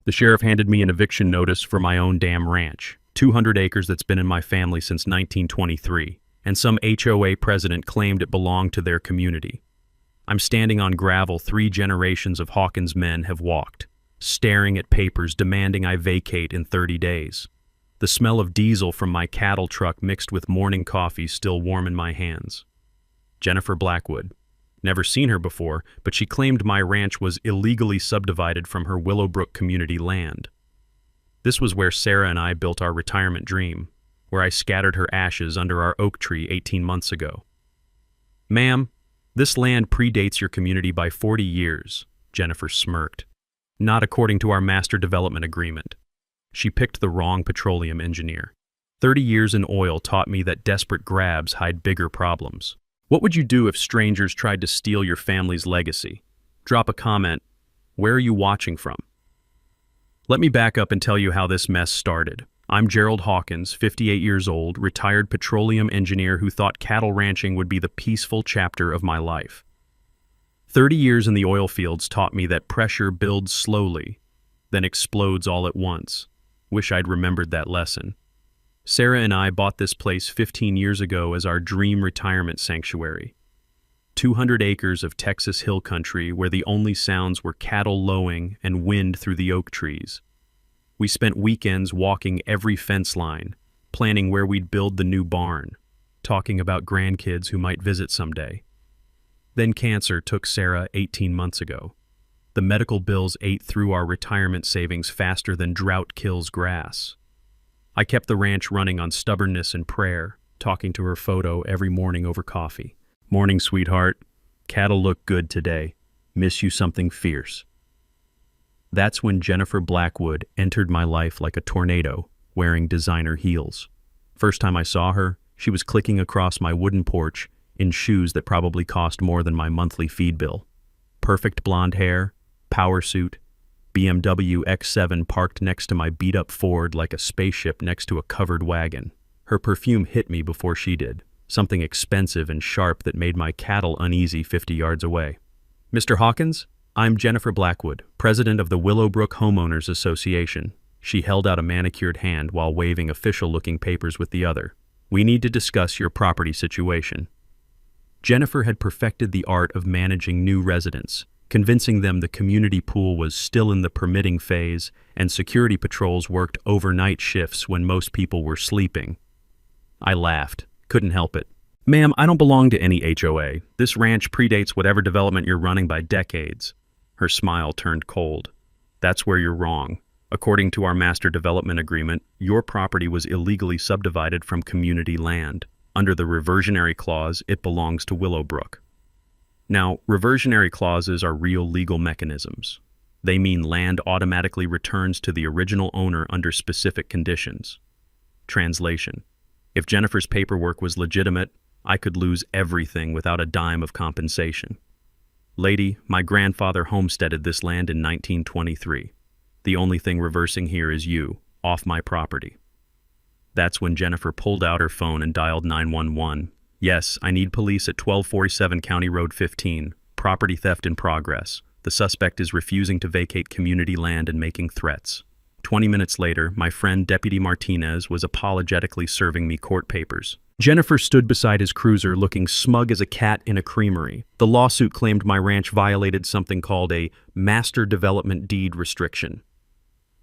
The sheriff handed me an eviction notice for my own damn ranch, 200 acres that's been in my family since 1923, and some HOA president claimed it belonged to their community. I'm standing on gravel 3 generations of Hawkins men have walked, staring at papers demanding I vacate in 30 days. The smell of diesel from my cattle truck mixed with morning coffee still warm in my hands. Jennifer Blackwood. Never seen her before, but she claimed my ranch was illegally subdivided from her Willowbrook community land. This was where Sarah and I built our retirement dream, where I scattered her ashes under our oak tree 18 months ago. Ma'am, this land predates your community by 40 years, Jennifer smirked. Not according to our master development agreement. She picked the wrong petroleum engineer. 30 years in oil taught me that desperate grabs hide bigger problems. What would you do if strangers tried to steal your family's legacy? Drop a comment. Where are you watching from? Let me back up and tell you how this mess started. I'm Gerald Hawkins, 58 years old, retired petroleum engineer who thought cattle ranching would be the peaceful chapter of my life. 30 years in the oil fields taught me that pressure builds slowly, then explodes all at once. Wish I'd remembered that lesson. Sarah and I bought this place 15 years ago as our dream retirement sanctuary. 200 acres of Texas hill country where the only sounds were cattle lowing and wind through the oak trees. We spent weekends walking every fence line, planning where we'd build the new barn, talking about grandkids who might visit someday. Then cancer took Sarah 18 months ago. The medical bills ate through our retirement savings faster than drought kills grass. I kept the ranch running on stubbornness and prayer, talking to her photo every morning over coffee. Morning, sweetheart. Cattle look good today. Miss you something fierce. That's when Jennifer Blackwood entered my life like a tornado, wearing designer heels. First time I saw her, she was clicking across my wooden porch in shoes that probably cost more than my monthly feed bill. Perfect blonde hair, power suit, BMW X7 parked next to my beat-up Ford like a spaceship next to a covered wagon. Her perfume hit me before she did, something expensive and sharp that made my cattle uneasy 50 yards away. Mr. Hawkins, I'm Jennifer Blackwood, president of the Willowbrook Homeowners Association. She held out a manicured hand while waving official-looking papers with the other. We need to discuss your property situation. Jennifer had perfected the art of managing new residents, convincing them the community pool was still in the permitting phase and security patrols worked overnight shifts when most people were sleeping. I laughed. Couldn't help it. Ma'am, I don't belong to any HOA. This ranch predates whatever development you're running by decades. Her smile turned cold. That's where you're wrong. According to our master development agreement, your property was illegally subdivided from community land. Under the reversionary clause, it belongs to Willowbrook. Now, reversionary clauses are real legal mechanisms. They mean land automatically returns to the original owner under specific conditions. Translation: if Jennifer's paperwork was legitimate, I could lose everything without a dime of compensation. Lady, my grandfather homesteaded this land in 1923. The only thing reversing here is you, off my property. That's when Jennifer pulled out her phone and dialed 911. Yes, I need police at 1247 County Road 15. Property theft in progress. The suspect is refusing to vacate community land and making threats. 20 minutes later, my friend Deputy Martinez was apologetically serving me court papers. Jennifer stood beside his cruiser looking smug as a cat in a creamery. The lawsuit claimed my ranch violated something called a master development deed restriction.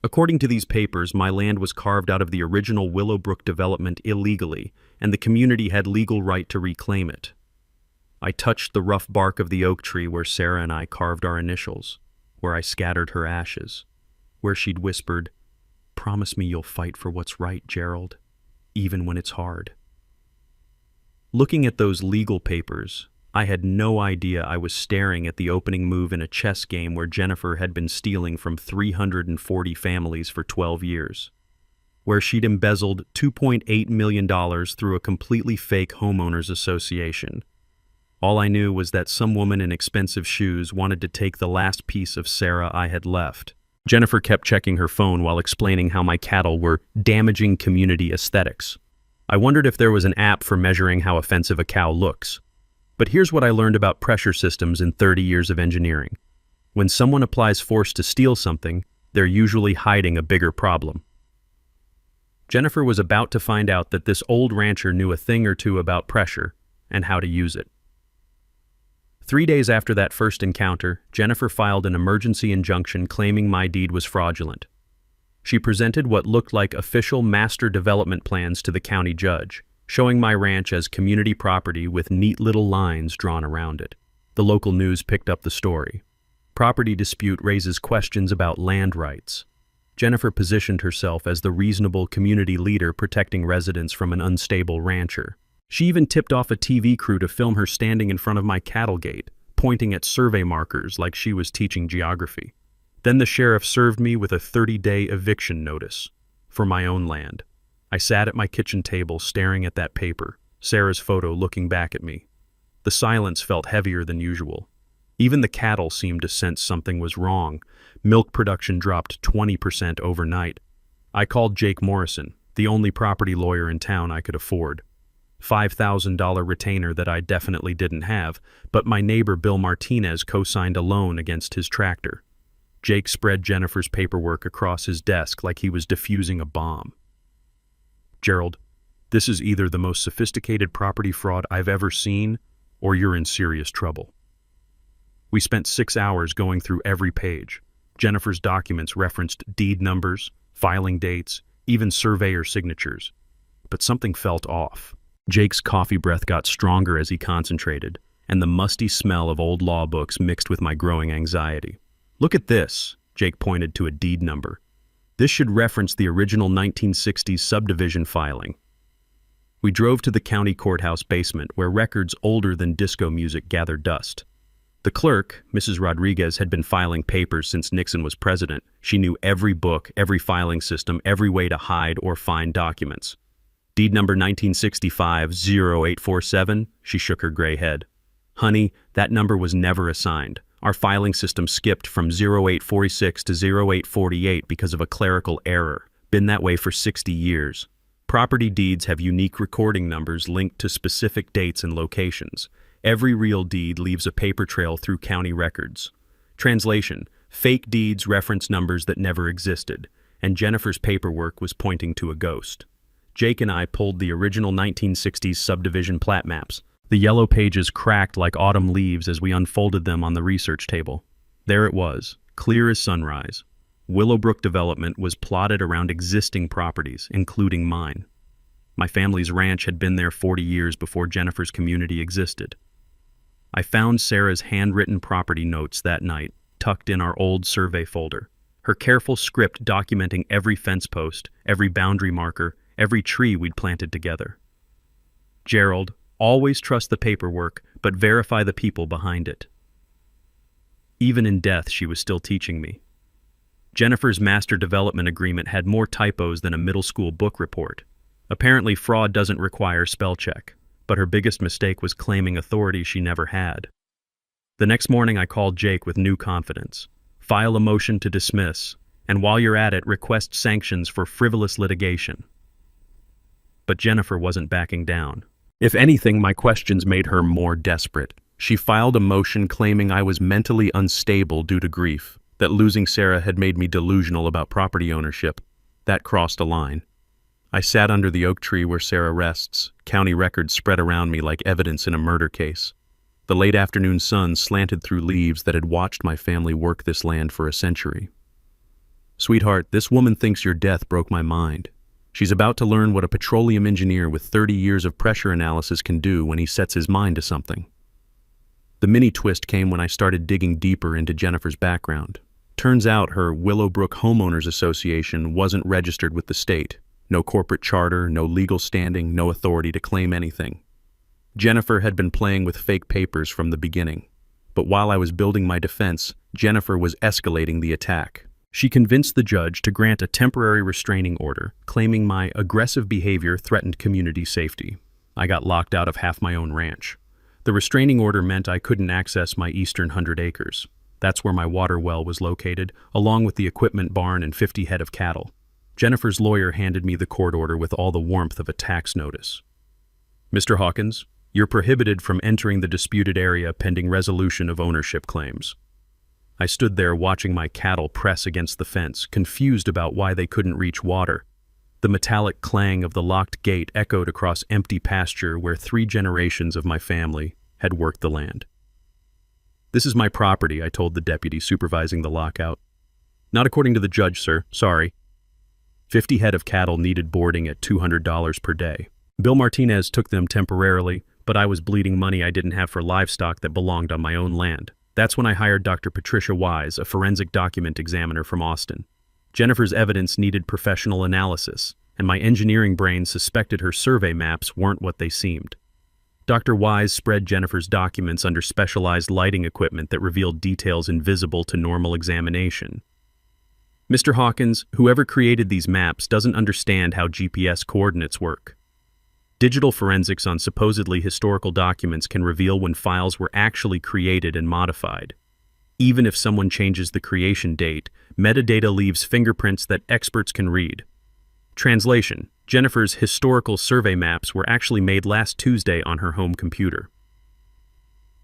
According to these papers, my land was carved out of the original Willowbrook development illegally, and the community had legal right to reclaim it. I touched the rough bark of the oak tree where Sarah and I carved our initials, where I scattered her ashes, where she'd whispered, "Promise me you'll fight for what's right, Gerald, even when it's hard." Looking at those legal papers, I had no idea I was staring at the opening move in a chess game where Jennifer had been stealing from 340 families for 12 years, where she'd embezzled $2.8 million through a completely fake homeowners association. All I knew was that some woman in expensive shoes wanted to take the last piece of Sarah I had left. Jennifer kept checking her phone while explaining how my cattle were damaging community aesthetics. I wondered if there was an app for measuring how offensive a cow looks. But here's what I learned about pressure systems in 30 years of engineering. When someone applies force to steal something, They're usually hiding a bigger problem. Jennifer was about to find out that this old rancher knew a thing or two about pressure and how to use it. 3 days after that first encounter, Jennifer filed an emergency injunction claiming my deed was fraudulent. She presented what looked like official master development plans to the county judge, showing my ranch as community property with neat little lines drawn around it. The local news picked up the story. Property dispute raises questions about land rights. Jennifer positioned herself as the reasonable community leader protecting residents from an unstable rancher. She even tipped off a TV crew to film her standing in front of my cattle gate, pointing at survey markers like she was teaching geography. Then the sheriff served me with a 30-day eviction notice for my own land. I sat at my kitchen table staring at that paper, Sarah's photo looking back at me. The silence felt heavier than usual. Even the cattle seemed to sense something was wrong. Milk production dropped 20% overnight. I called Jake Morrison, the only property lawyer in town I could afford. $5,000 retainer that I definitely didn't have, but my neighbor Bill Martinez co-signed a loan against his tractor. Jake spread Jennifer's paperwork across his desk like he was defusing a bomb. "Gerald, this is either the most sophisticated property fraud I've ever seen, or you're in serious trouble." We spent 6 hours going through every page. Jennifer's documents referenced deed numbers, filing dates, even surveyor signatures. But something felt off. Jake's coffee breath got stronger as he concentrated, and the musty smell of old law books mixed with my growing anxiety. "Look at this," Jake pointed to a deed number. "This should reference the original 1960s subdivision filing." We drove to the county courthouse basement where records older than disco music gathered dust. The clerk, Mrs. Rodriguez, had been filing papers since Nixon was president. She knew every book, every filing system, every way to hide or find documents. "Deed number 1965-0847, she shook her gray head. "Honey, that number was never assigned. Our filing system skipped from 0846 to 0848 because of a clerical error. Been that way for 60 years. Property deeds have unique recording numbers linked to specific dates and locations. Every real deed leaves a paper trail through county records. Translation: fake deeds reference numbers that never existed, and Jennifer's paperwork was pointing to a ghost." Jake and I pulled the original 1960s subdivision plat maps. The yellow pages cracked like autumn leaves as we unfolded them on the research table. There it was, clear as sunrise. Willowbrook development was plotted around existing properties, including mine. My family's ranch had been there 40 years before Jennifer's community existed. I found Sarah's handwritten property notes that night, tucked in our old survey folder. Her careful script documenting every fence post, every boundary marker, every tree we'd planted together. "Gerald, always trust the paperwork, but verify the people behind it." Even in death, she was still teaching me. Jennifer's master development agreement had more typos than a middle school book report. Apparently, fraud doesn't require spell check, but her biggest mistake was claiming authority she never had. The next morning, I called Jake with new confidence. "File a motion to dismiss, and while you're at it, request sanctions for frivolous litigation." But Jennifer wasn't backing down. If anything, my questions made her more desperate. She filed a motion claiming I was mentally unstable due to grief, that losing Sarah had made me delusional about property ownership. That crossed a line. I sat under the oak tree where Sarah rests, county records spread around me like evidence in a murder case. The late afternoon sun slanted through leaves that had watched my family work this land for a century. "Sweetheart, this woman thinks your death broke my mind. She's about to learn what a petroleum engineer with 30 years of pressure analysis can do when he sets his mind to something." The mini twist came when I started digging deeper into Jennifer's background. Turns out her Willowbrook Homeowners Association wasn't registered with the state. No corporate charter, no legal standing, no authority to claim anything. Jennifer had been playing with fake papers from the beginning. But while I was building my defense, Jennifer was escalating the attack. She convinced the judge to grant a temporary restraining order, claiming my aggressive behavior threatened community safety. I got locked out of half my own ranch. The restraining order meant I couldn't access my eastern 100 acres. That's where my water well was located, along with the equipment barn and 50 head of cattle. Jennifer's lawyer handed me the court order with all the warmth of a tax notice. "Mr. Hawkins, you're prohibited from entering the disputed area pending resolution of ownership claims." I stood there watching my cattle press against the fence, confused about why they couldn't reach water. The metallic clang of the locked gate echoed across empty pasture where 3 generations of my family had worked the land. "This is my property," I told the deputy supervising the lockout. "Not according to the judge, sir. Sorry." 50 head of cattle needed boarding at $200 per day. Bill Martinez took them temporarily, but I was bleeding money I didn't have for livestock that belonged on my own land. That's when I hired Dr. Patricia Wise, a forensic document examiner from Austin. Jennifer's evidence needed professional analysis, and my engineering brain suspected her survey maps weren't what they seemed. Dr. Wise spread Jennifer's documents under specialized lighting equipment that revealed details invisible to normal examination. "Mr. Hawkins, whoever created these maps doesn't understand how GPS coordinates work. Digital forensics on supposedly historical documents can reveal when files were actually created and modified. Even if someone changes the creation date, metadata leaves fingerprints that experts can read." Translation: Jennifer's historical survey maps were actually made last Tuesday on her home computer.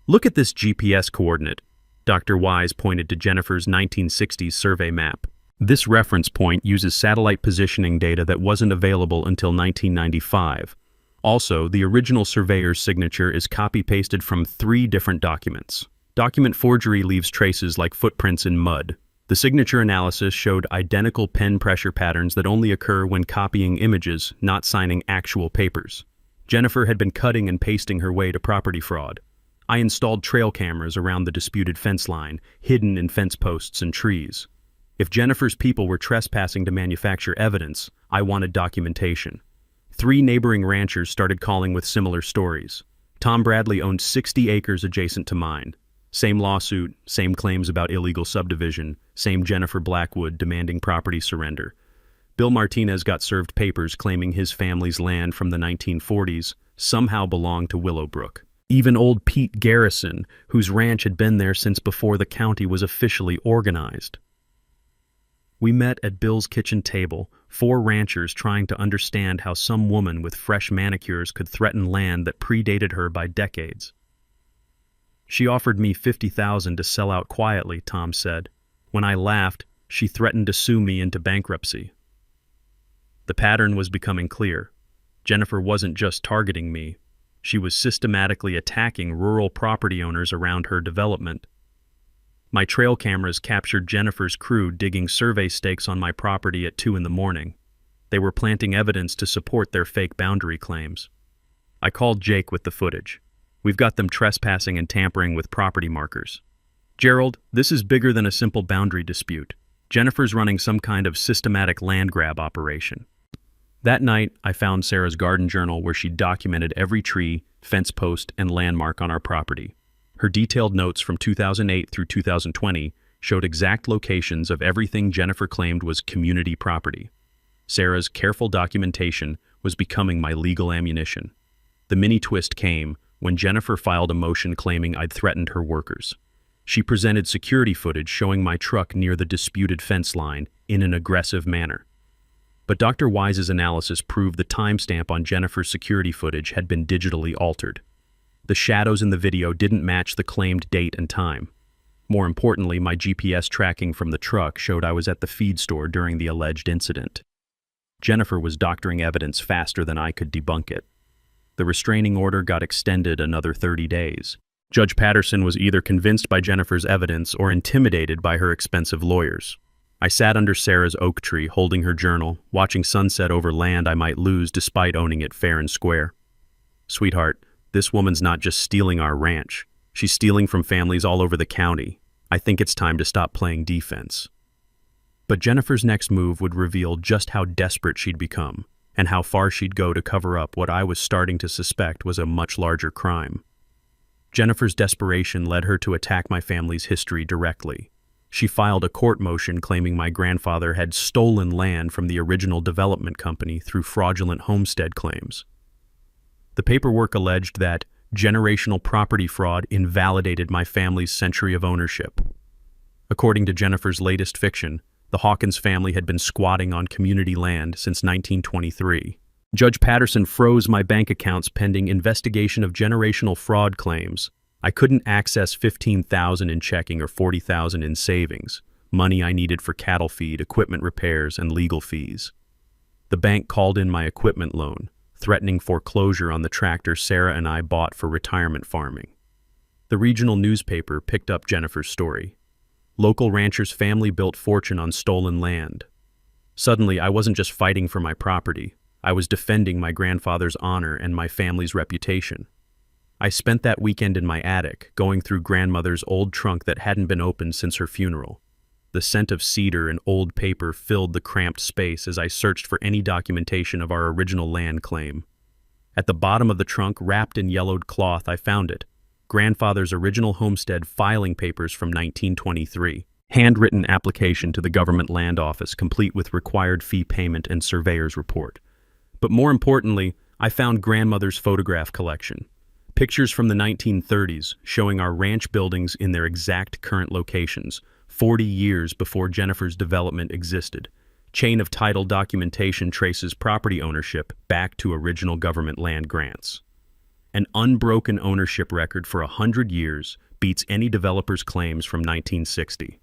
"Look at this GPS coordinate." Dr. Wise pointed to Jennifer's 1960s survey map. "This reference point uses satellite positioning data that wasn't available until 1995. Also, the original surveyor's signature is copy-pasted from 3 different documents. Document forgery leaves traces like footprints in mud. The signature analysis showed identical pen pressure patterns that only occur when copying images, not signing actual papers. Jennifer had been cutting and pasting her way to property fraud. I installed trail cameras around the disputed fence line, hidden in fence posts and trees. If Jennifer's people were trespassing to manufacture evidence, I wanted documentation. 3 neighboring ranchers started calling with similar stories. Tom Bradley owned 60 acres adjacent to mine. Same lawsuit, same claims about illegal subdivision, same Jennifer Blackwood demanding property surrender. Bill Martinez got served papers claiming his family's land from the 1940s somehow belonged to Willowbrook. Even old Pete Garrison, whose ranch had been there since before the county was officially organized. We met at Bill's kitchen table, 4 ranchers trying to understand how some woman with fresh manicures could threaten land that predated her by decades. "She offered me $50,000 to sell out quietly," Tom said. "When I laughed, she threatened to sue me into bankruptcy." The pattern was becoming clear. Jennifer wasn't just targeting me. She was systematically attacking rural property owners around her development. My trail cameras captured Jennifer's crew digging survey stakes on my property at 2 in the morning. They were planting evidence to support their fake boundary claims. I called Jake with the footage. "We've got them trespassing and tampering with property markers." "Gerald, this is bigger than a simple boundary dispute. Jennifer's running some kind of systematic land grab operation." That night, I found Sarah's garden journal where she documented every tree, fence post, and landmark on our property. Her detailed notes from 2008 through 2020 showed exact locations of everything Jennifer claimed was community property. Sarah's careful documentation was becoming my legal ammunition. The mini twist came when Jennifer filed a motion claiming I'd threatened her workers. She presented security footage showing my truck near the disputed fence line in an aggressive manner. But Dr. Wise's analysis proved the timestamp on Jennifer's security footage had been digitally altered. The shadows in the video didn't match the claimed date and time. More importantly, my GPS tracking from the truck showed I was at the feed store during the alleged incident. Jennifer was doctoring evidence faster than I could debunk it. The restraining order got extended another 30 days. Judge Patterson was either convinced by Jennifer's evidence or intimidated by her expensive lawyers. I sat under Sarah's oak tree, holding her journal, watching sunset over land I might lose despite owning it fair and square. "Sweetheart, this woman's not just stealing our ranch. She's stealing from families all over the county. I think it's time to stop playing defense." But Jennifer's next move would reveal just how desperate she'd become, and how far she'd go to cover up what I was starting to suspect was a much larger crime. Jennifer's desperation led her to attack my family's history directly. She filed a court motion claiming my grandfather had stolen land from the original development company through fraudulent homestead claims. The paperwork alleged that generational property fraud invalidated my family's century of ownership. According to Jennifer's latest fiction, the Hawkins family had been squatting on community land since 1923. Judge Patterson froze my bank accounts pending investigation of generational fraud claims. I couldn't access $15,000 in checking or $40,000 in savings, money I needed for cattle feed, equipment repairs, and legal fees. The bank called in my equipment loan, threatening foreclosure on the tractor Sarah and I bought for retirement farming. The regional newspaper picked up Jennifer's story. Local rancher's family built fortune on stolen land. Suddenly, I wasn't just fighting for my property. I was defending my grandfather's honor and my family's reputation. I spent that weekend in my attic, going through grandmother's old trunk that hadn't been opened since her funeral. The scent of cedar and old paper filled the cramped space as I searched for any documentation of our original land claim. At the bottom of the trunk, wrapped in yellowed cloth, I found it. Grandfather's original homestead filing papers from 1923. Handwritten application to the government land office, complete with required fee payment and surveyor's report. But more importantly, I found grandmother's photograph collection. Pictures from the 1930s showing our ranch buildings in their exact current locations, 40 years before Jennifer's development existed. Chain of title documentation traces property ownership back to original government land grants. An unbroken ownership record for 100 years beats any developer's claims from 1960.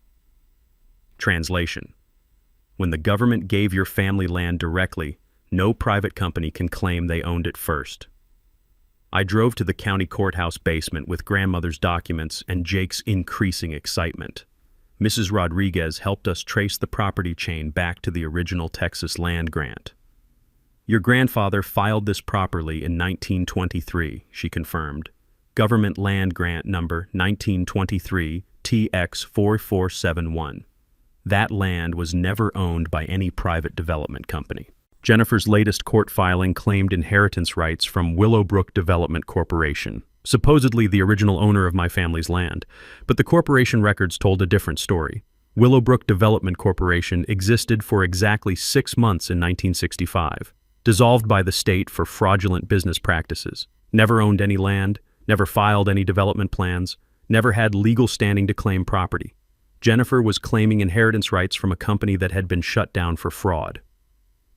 Translation: when the government gave your family land directly, no private company can claim they owned it first. I drove to the county courthouse basement with grandmother's documents and Jake's increasing excitement. Mrs. Rodriguez helped us trace the property chain back to the original Texas land grant. Your grandfather filed this properly in 1923, she confirmed. Government land grant number 1923 TX4471. That land was never owned by any private development company. Jennifer's latest court filing claimed inheritance rights from Willowbrook Development Corporation, supposedly the original owner of my family's land, but the corporation records told a different story. Willowbrook Development Corporation existed for exactly 6 months in 1965, dissolved by the state for fraudulent business practices, never owned any land, never filed any development plans, never had legal standing to claim property. Jennifer was claiming inheritance rights from a company that had been shut down for fraud.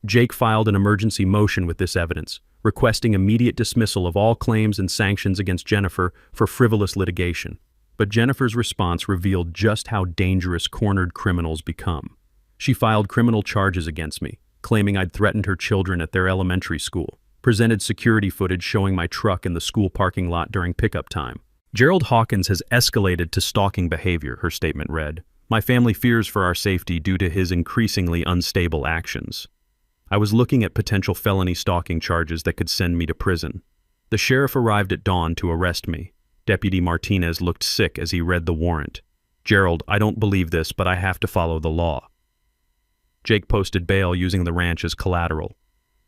Jake filed an emergency motion with this evidence, requesting immediate dismissal of all claims and sanctions against Jennifer for frivolous litigation. But Jennifer's response revealed just how dangerous cornered criminals become. She filed criminal charges against me, claiming I'd threatened her children at their elementary school, presented security footage showing my truck in the school parking lot during pickup time. Gerald Hawkins has escalated to stalking behavior, her statement read. My family fears for our safety due to his increasingly unstable actions. I was looking at potential felony stalking charges that could send me to prison. The sheriff arrived at dawn to arrest me. Deputy Martinez looked sick as he read the warrant. Gerald, I don't believe this, but I have to follow the law. Jake posted bail using the ranch as collateral.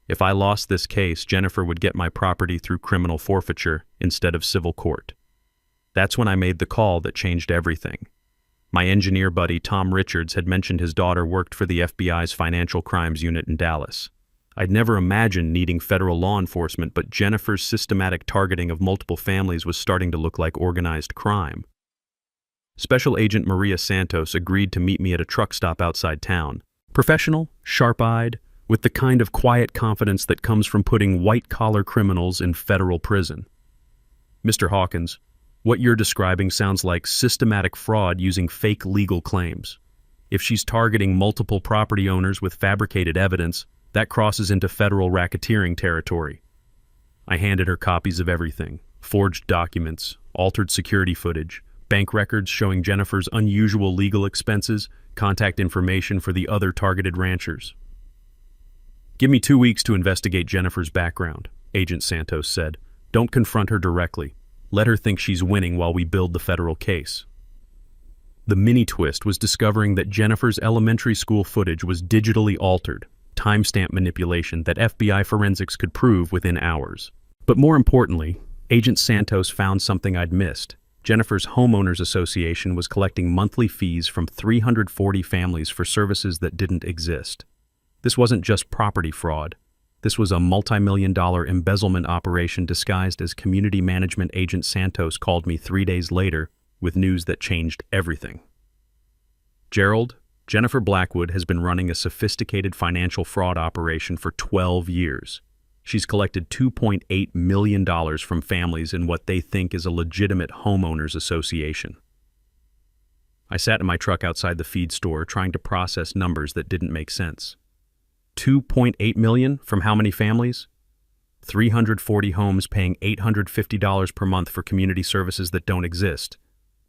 If I lost this case, Jennifer would get my property through criminal forfeiture instead of civil court. That's when I made the call that changed everything. My engineer buddy, Tom Richards, had mentioned his daughter worked for the FBI's Financial Crimes Unit in Dallas. I'd never imagined needing federal law enforcement, but Jennifer's systematic targeting of multiple families was starting to look like organized crime. Special Agent Maria Santos agreed to meet me at a truck stop outside town. Professional, sharp-eyed, with the kind of quiet confidence that comes from putting white-collar criminals in federal prison. Mr. Hawkins, what you're describing sounds like systematic fraud using fake legal claims. If she's targeting multiple property owners with fabricated evidence, that crosses into federal racketeering territory. I handed her copies of everything: forged documents, altered security footage, bank records showing Jennifer's unusual legal expenses, contact information for the other targeted ranchers. Give me 2 weeks to investigate Jennifer's background, Agent Santos said. Don't confront her directly. Let her think she's winning while we build the federal case. The mini-twist was discovering that Jennifer's elementary school footage was digitally altered, timestamp manipulation that FBI forensics could prove within hours. But more importantly, Agent Santos found something I'd missed. Jennifer's Homeowners Association was collecting monthly fees from 340 families for services that didn't exist. This wasn't just property fraud. This was a multi-million-dollar embezzlement operation disguised as community management. Agent Santos called me 3 days later with news that changed everything. Gerald, Jennifer Blackwood has been running a sophisticated financial fraud operation for 12 years. She's collected $2.8 million from families in what they think is a legitimate homeowners association. I sat in my truck outside the feed store trying to process numbers that didn't make sense. $2.8 million from how many families? 340 homes paying $850 per month for community services that don't exist.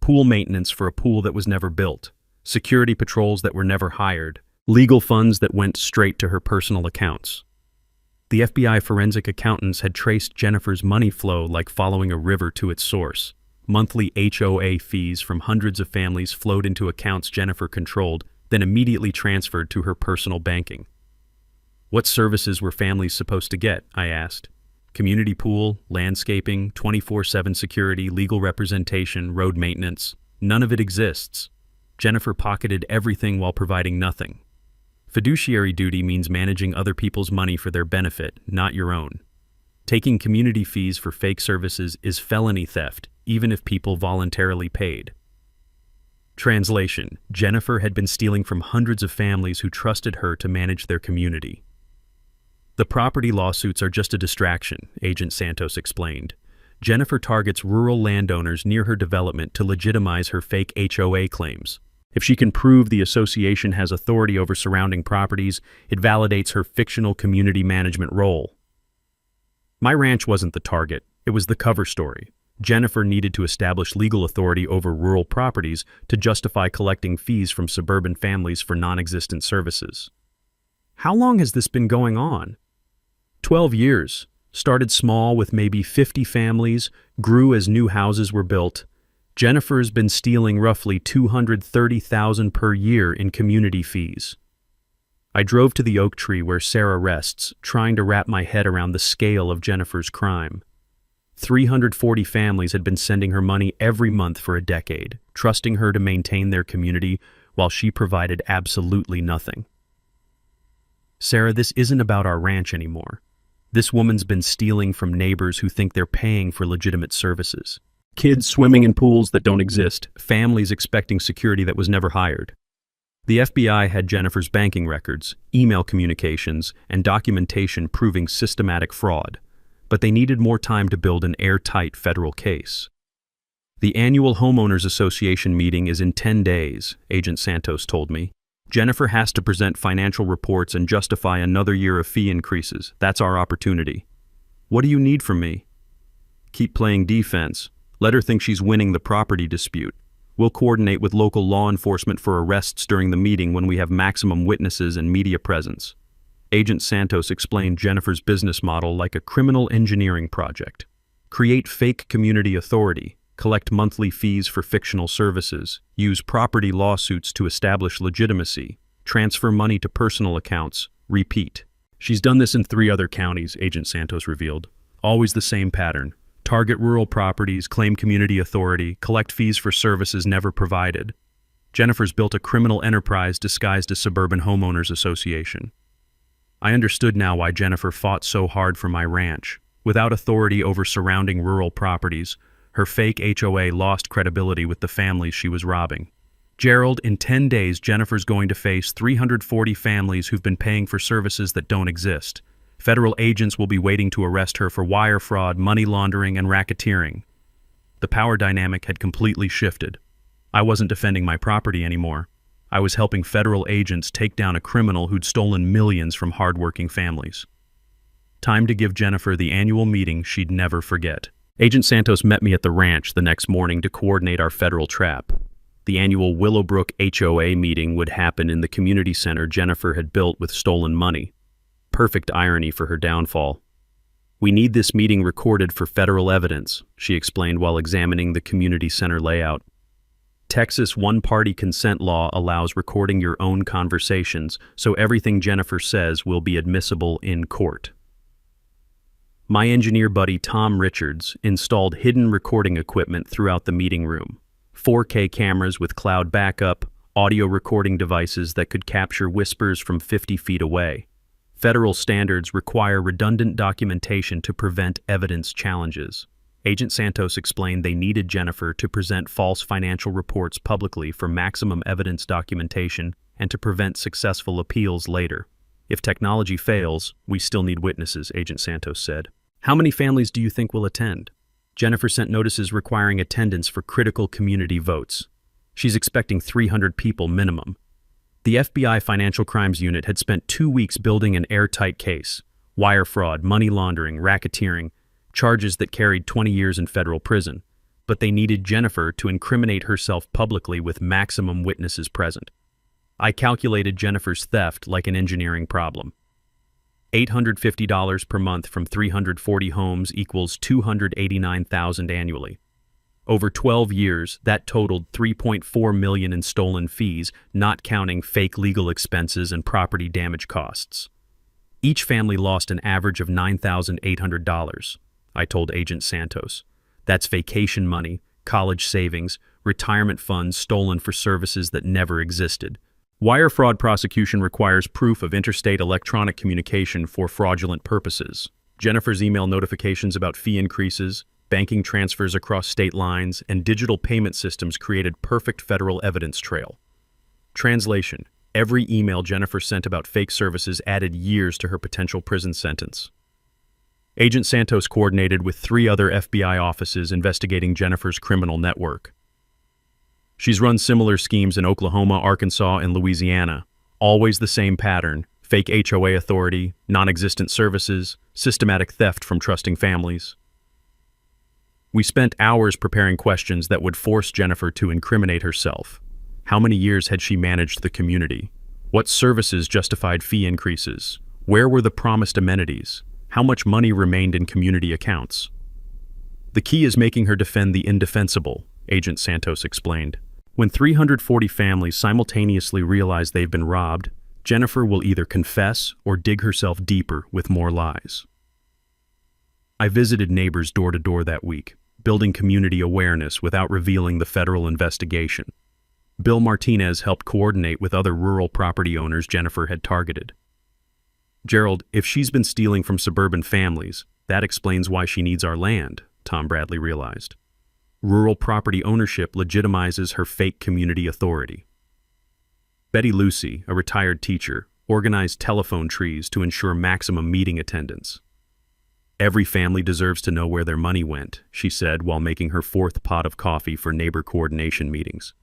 Pool maintenance for a pool that was never built. Security patrols that were never hired. Legal funds that went straight to her personal accounts. The FBI forensic accountants had traced Jennifer's money flow like following a river to its source. Monthly HOA fees from hundreds of families flowed into accounts Jennifer controlled, then immediately transferred to her personal banking. What services were families supposed to get? I asked. Community pool, landscaping, 24/7 security, legal representation, road maintenance. None of it exists. Jennifer pocketed everything while providing nothing. Fiduciary duty means managing other people's money for their benefit, not your own. Taking community fees for fake services is felony theft, even if people voluntarily paid. Translation: Jennifer had been stealing from hundreds of families who trusted her to manage their community. The property lawsuits are just a distraction, Agent Santos explained. Jennifer targets rural landowners near her development to legitimize her fake HOA claims. If she can prove the association has authority over surrounding properties, it validates her fictional community management role. My ranch wasn't the target, it was the cover story. Jennifer needed to establish legal authority over rural properties to justify collecting fees from suburban families for non-existent services. How long has this been going on? 12 years. Started small with maybe 50 families, grew as new houses were built. Jennifer's been stealing roughly $230,000 per year in community fees. I drove to the oak tree where Sarah rests, trying to wrap my head around the scale of Jennifer's crime. 340 families had been sending her money every month for a decade, trusting her to maintain their community while she provided absolutely nothing. Sarah, this isn't about our ranch anymore. This woman's been stealing from neighbors who think they're paying for legitimate services. Kids swimming in pools that don't exist, families expecting security that was never hired. The FBI had Jennifer's banking records, email communications, and documentation proving systematic fraud, but they needed more time to build an airtight federal case. The annual Homeowners Association meeting is in 10 days, Agent Santos told me. Jennifer has to present financial reports and justify another year of fee increases. That's our opportunity. What do you need from me? Keep playing defense. Let her think she's winning the property dispute. We'll coordinate with local law enforcement for arrests during the meeting when we have maximum witnesses and media presence. Agent Santos explained Jennifer's business model like a criminal engineering project. Create fake community authority, collect monthly fees for fictional services, use property lawsuits to establish legitimacy, transfer money to personal accounts, repeat. She's done this in 3 other counties, Agent Santos revealed. Always the same pattern. Target rural properties, claim community authority, collect fees for services never provided. Jennifer's built a criminal enterprise disguised as Suburban Homeowners Association. I understood now why Jennifer fought so hard for my ranch. Without authority over surrounding rural properties, her fake HOA lost credibility with the families she was robbing. Gerald, in 10 days, Jennifer's going to face 340 families who've been paying for services that don't exist. Federal agents will be waiting to arrest her for wire fraud, money laundering, and racketeering. The power dynamic had completely shifted. I wasn't defending my property anymore. I was helping federal agents take down a criminal who'd stolen millions from hardworking families. Time to give Jennifer the annual meeting she'd never forget. Agent Santos met me at the ranch the next morning to coordinate our federal trap. The annual Willowbrook HOA meeting would happen in the community center Jennifer had built with stolen money. Perfect irony for her downfall. We need this meeting recorded for federal evidence, she explained while examining the community center layout. Texas one-party consent law allows recording your own conversations, so everything Jennifer says will be admissible in court. My engineer buddy Tom Richards installed hidden recording equipment throughout the meeting room. 4K cameras with cloud backup, audio recording devices that could capture whispers from 50 feet away. Federal standards require redundant documentation to prevent evidence challenges. Agent Santos explained they needed Jennifer to present false financial reports publicly for maximum evidence documentation and to prevent successful appeals later. If technology fails, we still need witnesses, Agent Santos said. How many families do you think will attend? Jennifer sent notices requiring attendance for critical community votes. She's expecting 300 people minimum. The FBI Financial Crimes Unit had spent 2 weeks building an airtight case. Wire fraud, money laundering, racketeering, charges that carried 20 years in federal prison. But they needed Jennifer to incriminate herself publicly with maximum witnesses present. I calculated Jennifer's theft like an engineering problem. $850 per month from 340 homes equals $289,000 annually. Over 12 years, that totaled $3.4 million in stolen fees, not counting fake legal expenses and property damage costs. Each family lost an average of $9,800, I told Agent Santos. That's vacation money, college savings, retirement funds stolen for services that never existed. Wire fraud prosecution requires proof of interstate electronic communication for fraudulent purposes. Jennifer's email notifications about fee increases, banking transfers across state lines, and digital payment systems created perfect federal evidence trail. Translation: every email Jennifer sent about fake services added years to her potential prison sentence. Agent Santos coordinated with 3 other FBI offices investigating Jennifer's criminal network. She's run similar schemes in Oklahoma, Arkansas, and Louisiana. Always the same pattern: fake HOA authority, non-existent services, systematic theft from trusting families. We spent hours preparing questions that would force Jennifer to incriminate herself. How many years had she managed the community? What services justified fee increases? Where were the promised amenities? How much money remained in community accounts? The key is making her defend the indefensible, Agent Santos explained. When 340 families simultaneously realize they've been robbed, Jennifer will either confess or dig herself deeper with more lies. I visited neighbors door to door that week, building community awareness without revealing the federal investigation. Bill Martinez helped coordinate with other rural property owners Jennifer had targeted. Gerald, if she's been stealing from suburban families, that explains why she needs our land, Tom Bradley realized. Rural property ownership legitimizes her fake community authority. Betty Lucy, a retired teacher, organized telephone trees to ensure maximum meeting attendance. Every family deserves to know where their money went, she said while making her 4th pot of coffee for neighbor coordination meetings.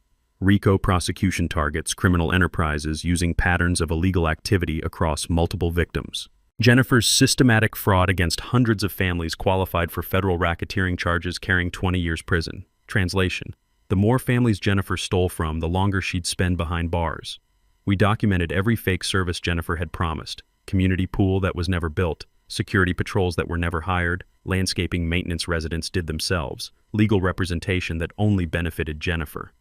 RICO prosecution targets criminal enterprises using patterns of illegal activity across multiple victims. Jennifer's systematic fraud against hundreds of families qualified for federal racketeering charges carrying 20 years prison. Translation: the more families Jennifer stole from, the longer she'd spend behind bars. We documented every fake service Jennifer had promised: community pool that was never built, security patrols that were never hired, landscaping maintenance residents did themselves, legal representation that only benefited Jennifer.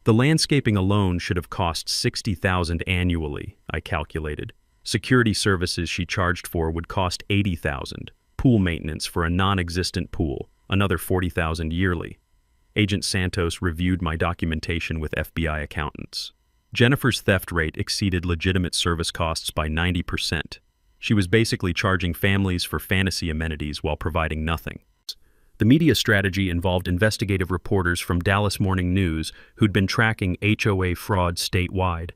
The landscaping alone should have cost $60,000 annually, I calculated. Security services she charged for would cost $80,000. Pool maintenance for a non-existent pool, another $40,000 yearly. Agent Santos reviewed my documentation with FBI accountants. Jennifer's theft rate exceeded legitimate service costs by 90%. She was basically charging families for fantasy amenities while providing nothing. The media strategy involved investigative reporters from Dallas Morning News who'd been tracking HOA fraud statewide.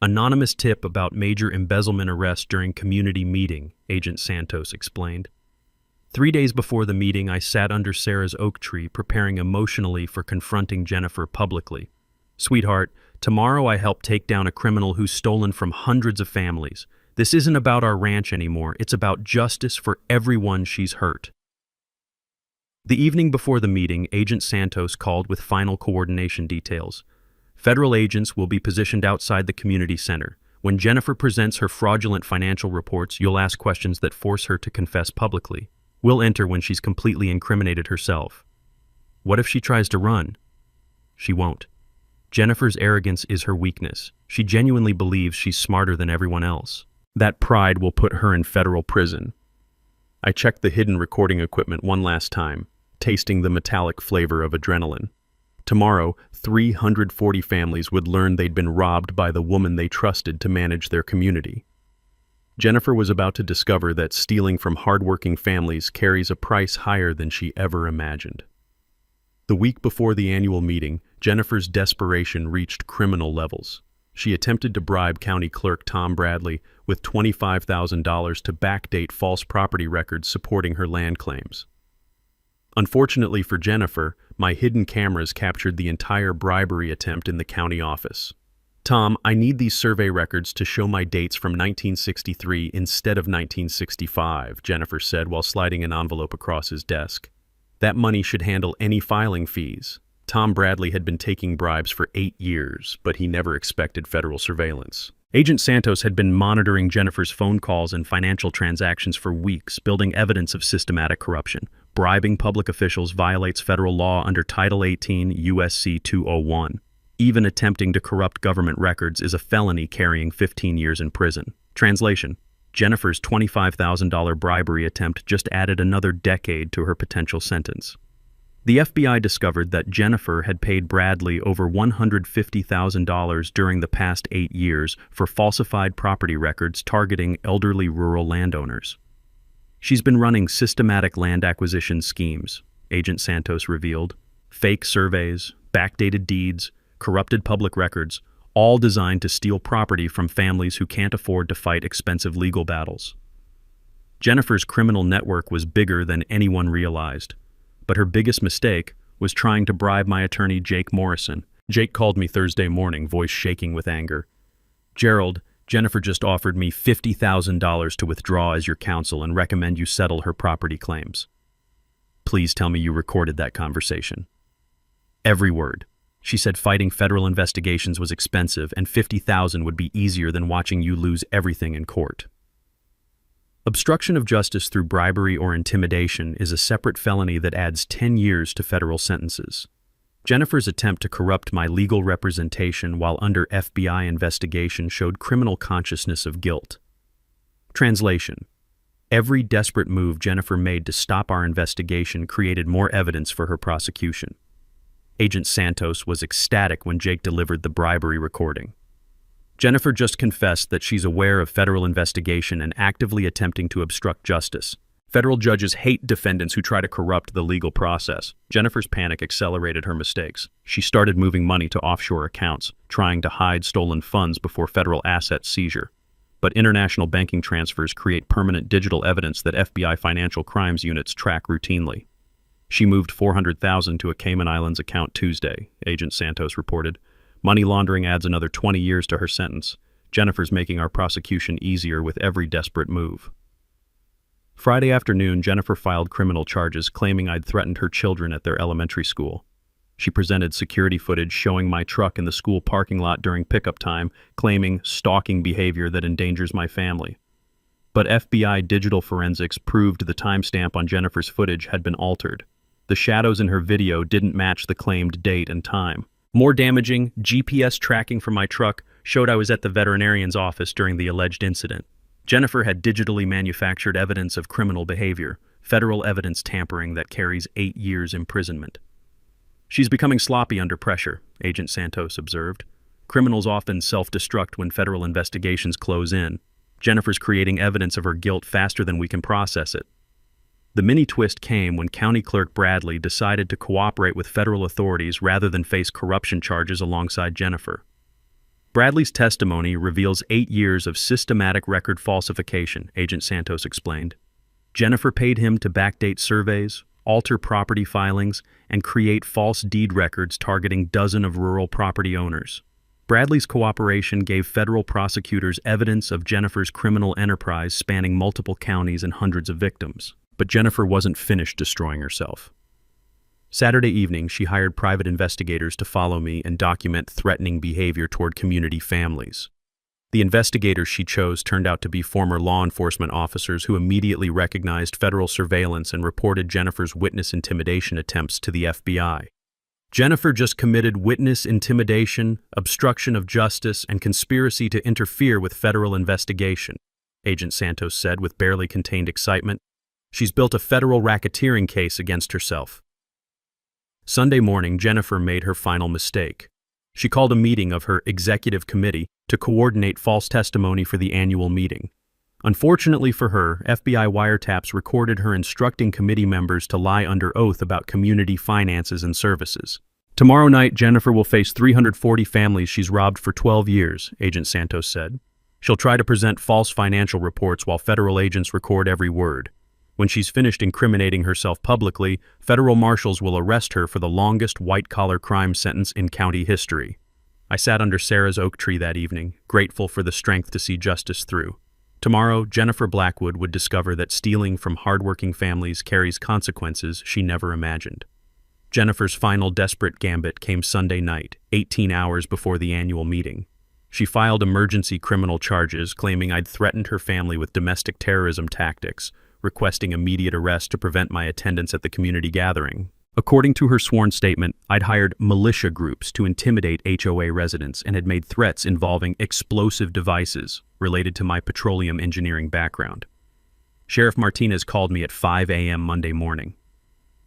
Anonymous tip about major embezzlement arrest during community meeting, Agent Santos explained. 3 days before the meeting, I sat under Sarah's oak tree preparing emotionally for confronting Jennifer publicly. Sweetheart, tomorrow I help take down a criminal who's stolen from hundreds of families. This isn't about our ranch anymore. It's about justice for everyone she's hurt. The evening before the meeting, Agent Santos called with final coordination details. Federal agents will be positioned outside the community center. When Jennifer presents her fraudulent financial reports, you'll ask questions that force her to confess publicly. We'll enter when she's completely incriminated herself. What if she tries to run? She won't. Jennifer's arrogance is her weakness. She genuinely believes she's smarter than everyone else. That pride will put her in federal prison. I checked the hidden recording equipment one last time, tasting the metallic flavor of adrenaline. Tomorrow, 340 families would learn they'd been robbed by the woman they trusted to manage their community. Jennifer was about to discover that stealing from hardworking families carries a price higher than she ever imagined. The week before the annual meeting, Jennifer's desperation reached criminal levels. She attempted to bribe County Clerk Tom Bradley with $25,000 to backdate false property records supporting her land claims. Unfortunately for Jennifer, my hidden cameras captured the entire bribery attempt in the county office. "Tom, I need these survey records to show my dates from 1963 instead of 1965, Jennifer said while sliding an envelope across his desk. That money should handle any filing fees. Tom Bradley had been taking bribes for 8 years, but he never expected federal surveillance. Agent Santos had been monitoring Jennifer's phone calls and financial transactions for weeks, building evidence of systematic corruption. Bribing public officials violates federal law under Title 18 U.S.C. 201. Even attempting to corrupt government records is a felony carrying 15 years in prison. Translation: Jennifer's $25,000 bribery attempt just added another decade to her potential sentence. The FBI discovered that Jennifer had paid Bradley over $150,000 during the past 8 years for falsified property records targeting elderly rural landowners. She's been running systematic land acquisition schemes, Agent Santos revealed. Fake surveys, backdated deeds, corrupted public records, all designed to steal property from families who can't afford to fight expensive legal battles. Jennifer's criminal network was bigger than anyone realized, but her biggest mistake was trying to bribe my attorney Jake Morrison. Jake called me Thursday morning, voice shaking with anger. "Gerald, Jennifer just offered me $50,000 to withdraw as your counsel and recommend you settle her property claims. Please tell me you recorded that conversation." "Every word. She said fighting federal investigations was expensive and $50,000 would be easier than watching you lose everything in court." Obstruction of justice through bribery or intimidation is a separate felony that adds 10 years to federal sentences. Jennifer's attempt to corrupt my legal representation while under FBI investigation showed criminal consciousness of guilt. Translation: Every desperate move Jennifer made to stop our investigation created more evidence for her prosecution. Agent Santos was ecstatic when Jake delivered the bribery recording. Jennifer just confessed that she's aware of federal investigation and actively attempting to obstruct justice. Federal judges hate defendants who try to corrupt the legal process. Jennifer's panic accelerated her mistakes. She started moving money to offshore accounts, trying to hide stolen funds before federal asset seizure. But international banking transfers create permanent digital evidence that FBI financial crimes units track routinely. She moved $400,000 to a Cayman Islands account Tuesday, Agent Santos reported. Money laundering adds another 20 years to her sentence. Jennifer's making our prosecution easier with every desperate move. Friday afternoon, Jennifer filed criminal charges claiming I'd threatened her children at their elementary school. She presented security footage showing my truck in the school parking lot during pickup time, claiming stalking behavior that endangers my family. But FBI digital forensics proved the timestamp on Jennifer's footage had been altered. The shadows in her video didn't match the claimed date and time. More damaging, GPS tracking from my truck showed I was at the veterinarian's office during the alleged incident. Jennifer had digitally manufactured evidence of criminal behavior, federal evidence tampering that carries 8 years imprisonment. She's becoming sloppy under pressure, Agent Santos observed. Criminals often self-destruct when federal investigations close in. Jennifer's creating evidence of her guilt faster than we can process it. The mini twist came when County Clerk Bradley decided to cooperate with federal authorities rather than face corruption charges alongside Jennifer. Bradley's testimony reveals 8 years of systematic record falsification, Agent Santos explained. Jennifer paid him to backdate surveys, alter property filings, and create false deed records targeting dozens of rural property owners. Bradley's cooperation gave federal prosecutors evidence of Jennifer's criminal enterprise spanning multiple counties and hundreds of victims. But Jennifer wasn't finished destroying herself. Saturday evening, she hired private investigators to follow me and document threatening behavior toward community families. The investigators she chose turned out to be former law enforcement officers who immediately recognized federal surveillance and reported Jennifer's witness intimidation attempts to the FBI. Jennifer just committed witness intimidation, obstruction of justice, and conspiracy to interfere with federal investigation, Agent Santos said with barely contained excitement. She's built a federal racketeering case against herself. Sunday morning, Jennifer made her final mistake. She called a meeting of her executive committee to coordinate false testimony for the annual meeting. Unfortunately for her, FBI wiretaps recorded her instructing committee members to lie under oath about community finances and services. Tomorrow night, Jennifer will face 340 families she's robbed for 12 years, Agent Santos said. She'll try to present false financial reports while federal agents record every word. When she's finished incriminating herself publicly, federal marshals will arrest her for the longest white-collar crime sentence in county history. I sat under Sarah's oak tree that evening, grateful for the strength to see justice through. Tomorrow, Jennifer Blackwood would discover that stealing from hardworking families carries consequences she never imagined. Jennifer's final desperate gambit came Sunday night, 18 hours before the annual meeting. She filed emergency criminal charges claiming I'd threatened her family with domestic terrorism tactics, requesting immediate arrest to prevent my attendance at the community gathering. According to her sworn statement, I'd hired militia groups to intimidate HOA residents and had made threats involving explosive devices related to my petroleum engineering background. Sheriff Martinez called me at 5 a.m. Monday morning.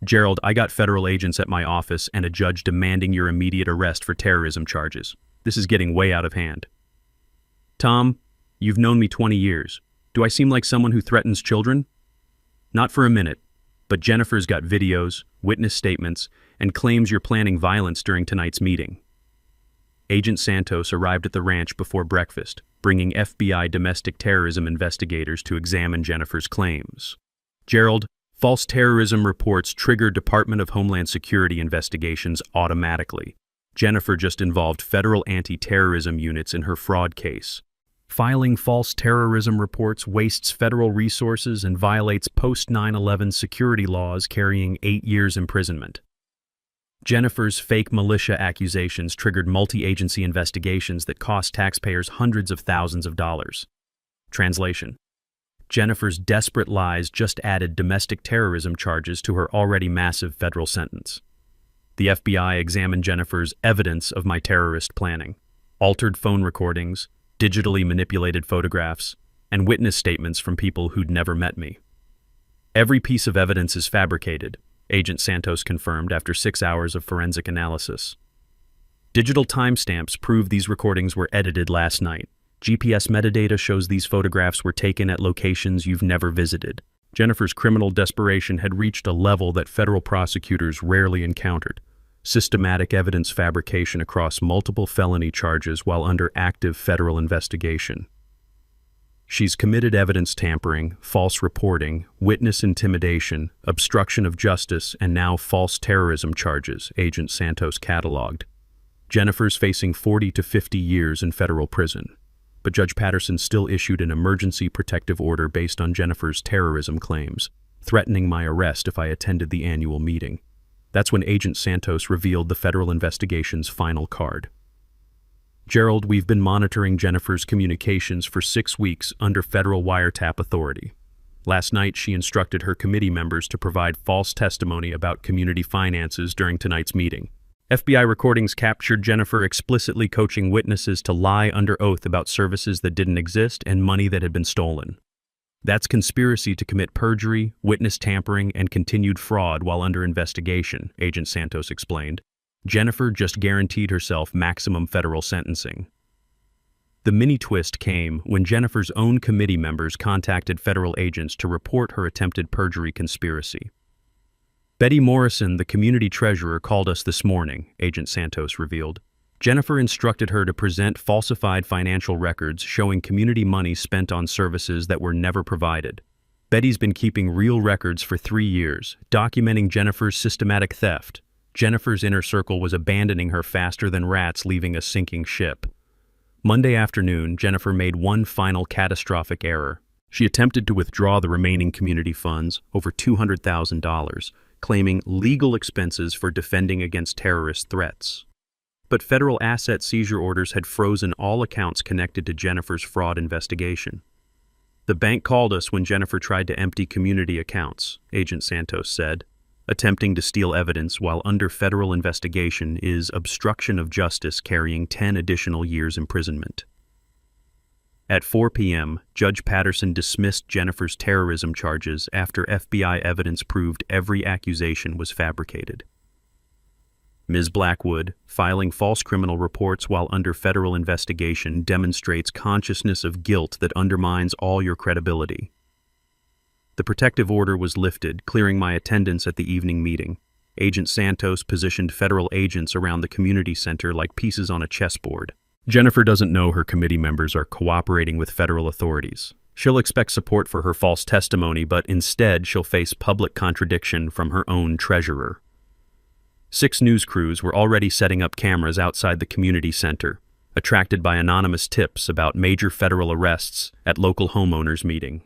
"Gerald, I got federal agents at my office and a judge demanding your immediate arrest for terrorism charges. This is getting way out of hand." "Tom, you've known me 20 years. Do I seem like someone who threatens children?" "Not for a minute, but Jennifer's got videos, witness statements, and claims you're planning violence during tonight's meeting." Agent Santos arrived at the ranch before breakfast, bringing FBI domestic terrorism investigators to examine Jennifer's claims. "Gerald, false terrorism reports trigger Department of Homeland Security investigations automatically. Jennifer just involved federal anti-terrorism units in her fraud case. Filing false terrorism reports wastes federal resources and violates post-9/11 security laws carrying 8 years imprisonment." Jennifer's fake militia accusations triggered multi-agency investigations that cost taxpayers hundreds of thousands of dollars. Translation: Jennifer's desperate lies just added domestic terrorism charges to her already massive federal sentence. The FBI examined Jennifer's evidence of my terrorist planning: altered phone recordings, digitally manipulated photographs, and witness statements from people who'd never met me. "Every piece of evidence is fabricated," Agent Santos confirmed after 6 hours of forensic analysis. "Digital timestamps prove these recordings were edited last night. GPS metadata shows these photographs were taken at locations you've never visited." Jennifer's criminal desperation had reached a level that federal prosecutors rarely encountered: systematic evidence fabrication across multiple felony charges while under active federal investigation. She's committed evidence tampering, false reporting, witness intimidation, obstruction of justice, and now false terrorism charges, Agent Santos cataloged. Jennifer's facing 40 to 50 years in federal prison, but Judge Patterson still issued an emergency protective order based on Jennifer's terrorism claims, threatening my arrest if I attended the annual meeting. That's when Agent Santos revealed the federal investigation's final card. "Gerald, we've been monitoring Jennifer's communications for 6 weeks under federal wiretap authority. Last night, she instructed her committee members to provide false testimony about community finances during tonight's meeting. FBI recordings captured Jennifer explicitly coaching witnesses to lie under oath about services that didn't exist and money that had been stolen. That's conspiracy to commit perjury, witness tampering, and continued fraud while under investigation," Agent Santos explained. "Jennifer just guaranteed herself maximum federal sentencing." The mini-twist came when Jennifer's own committee members contacted federal agents to report her attempted perjury conspiracy. "Betty Morrison, the community treasurer, called us this morning," Agent Santos revealed. "Jennifer instructed her to present falsified financial records showing community money spent on services that were never provided. Betty's been keeping real records for 3 years, documenting Jennifer's systematic theft. Jennifer's inner circle was abandoning her faster than rats leaving a sinking ship." Monday afternoon, Jennifer made one final catastrophic error. She attempted to withdraw the remaining community funds, over $200,000, claiming legal expenses for defending against terrorist threats. But federal asset seizure orders had frozen all accounts connected to Jennifer's fraud investigation. "The bank called us when Jennifer tried to empty community accounts," Agent Santos said. "Attempting to steal evidence while under federal investigation is obstruction of justice carrying 10 additional years imprisonment." At 4 p.m., Judge Patterson dismissed Jennifer's terrorism charges after FBI evidence proved every accusation was fabricated. Ms. Blackwood, filing false criminal reports while under federal investigation demonstrates consciousness of guilt that undermines all your credibility. The protective order was lifted, clearing my attendance at the evening meeting. Agent Santos positioned federal agents around the community center like pieces on a chessboard. Jennifer doesn't know her committee members are cooperating with federal authorities. She'll expect support for her false testimony, but instead she'll face public contradiction from her own treasurer. 6 news crews were already setting up cameras outside the community center, attracted by anonymous tips about major federal arrests at local homeowners meeting.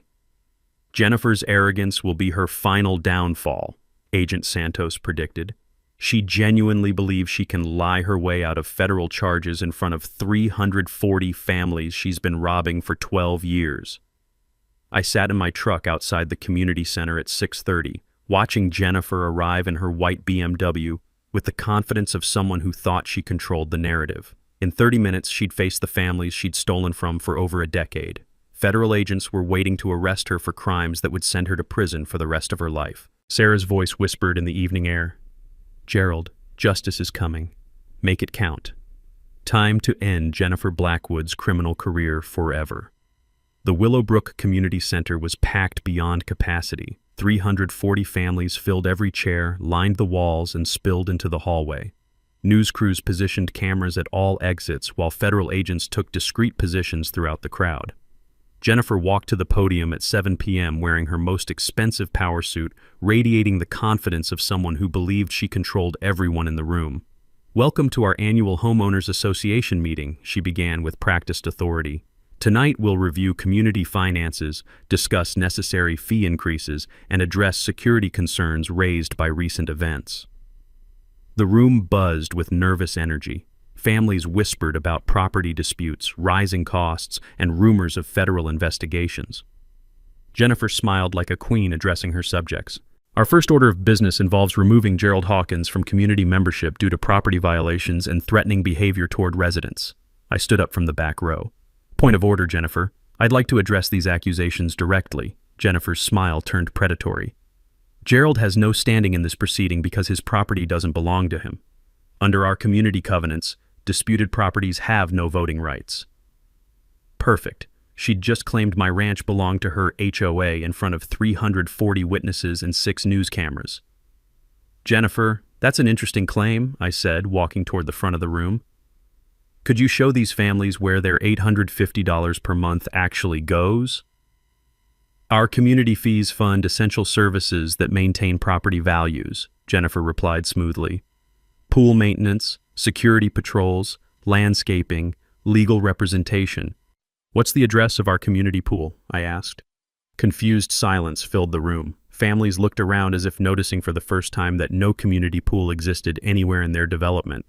Jennifer's arrogance will be her final downfall, Agent Santos predicted. She genuinely believes she can lie her way out of federal charges in front of 340 families she's been robbing for 12 years. I sat in my truck outside the community center at 6:30, watching Jennifer arrive in her white BMW with the confidence of someone who thought she controlled the narrative. In 30 minutes, she'd face the families she'd stolen from for over a decade. Federal agents were waiting to arrest her for crimes that would send her to prison for the rest of her life. Sarah's voice whispered in the evening air, "Gerald, justice is coming. Make it count." Time to end Jennifer Blackwood's criminal career forever. The Willowbrook Community Center was packed beyond capacity. 340 families filled every chair, lined the walls, and spilled into the hallway. News crews positioned cameras at all exits, while federal agents took discreet positions throughout the crowd. Jennifer walked to the podium at 7 p.m. wearing her most expensive power suit, radiating the confidence of someone who believed she controlled everyone in the room. "Welcome to our annual Homeowners Association meeting," she began with practiced authority. "Tonight we'll review community finances, discuss necessary fee increases, and address security concerns raised by recent events." The room buzzed with nervous energy. Families whispered about property disputes, rising costs, and rumors of federal investigations. Jennifer smiled like a queen addressing her subjects. "Our first order of business involves removing Gerald Hawkins from community membership due to property violations and threatening behavior toward residents." I stood up from the back row. "Point of order, Jennifer. I'd like to address these accusations directly." Jennifer's smile turned predatory. "Gerald has no standing in this proceeding because his property doesn't belong to him. Under our community covenants, disputed properties have no voting rights." Perfect. She'd just claimed my ranch belonged to her HOA in front of 340 witnesses and 6 news cameras. "Jennifer, that's an interesting claim," I said, walking toward the front of the room. "Could you show these families where their $850 per month actually goes?" "Our community fees fund essential services that maintain property values," Jennifer replied smoothly. "Pool maintenance, security patrols, landscaping, legal representation." "What's the address of our community pool?" I asked. Confused silence filled the room. Families looked around as if noticing for the first time that no community pool existed anywhere in their development.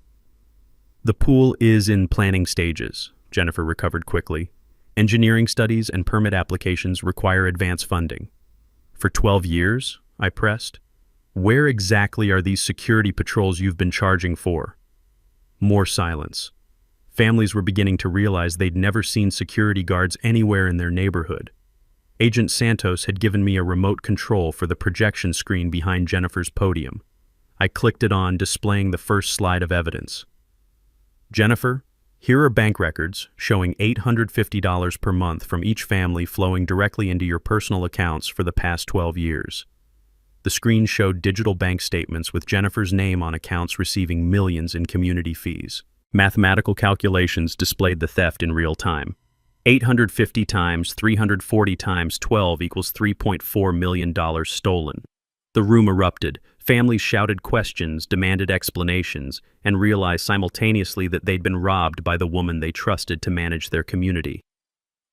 "The pool is in planning stages," Jennifer recovered quickly. "Engineering studies and permit applications require advance funding." "For 12 years?" I pressed. "Where exactly are these security patrols you've been charging for?" More silence. Families were beginning to realize they'd never seen security guards anywhere in their neighborhood. Agent Santos had given me a remote control for the projection screen behind Jennifer's podium. I clicked it on, displaying the first slide of evidence. "Jennifer, here are bank records showing $850 per month from each family flowing directly into your personal accounts for the past 12 years. The screen showed digital bank statements with Jennifer's name on accounts receiving millions in community fees. Mathematical calculations displayed the theft in real time. 850 times 340 times 12 equals $3.4 million stolen. The room erupted. Families shouted questions, demanded explanations, and realized simultaneously that they'd been robbed by the woman they trusted to manage their community.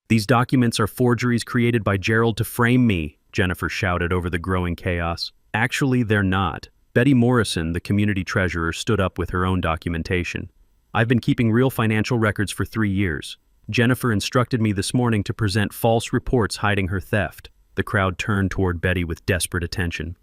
"These documents are forgeries created by Gerald to frame me," Jennifer shouted over the growing chaos. "Actually, they're not." Betty Morrison, the community treasurer, stood up with her own documentation. "I've been keeping real financial records for 3 years. Jennifer instructed me this morning to present false reports hiding her theft." The crowd turned toward Betty with desperate attention.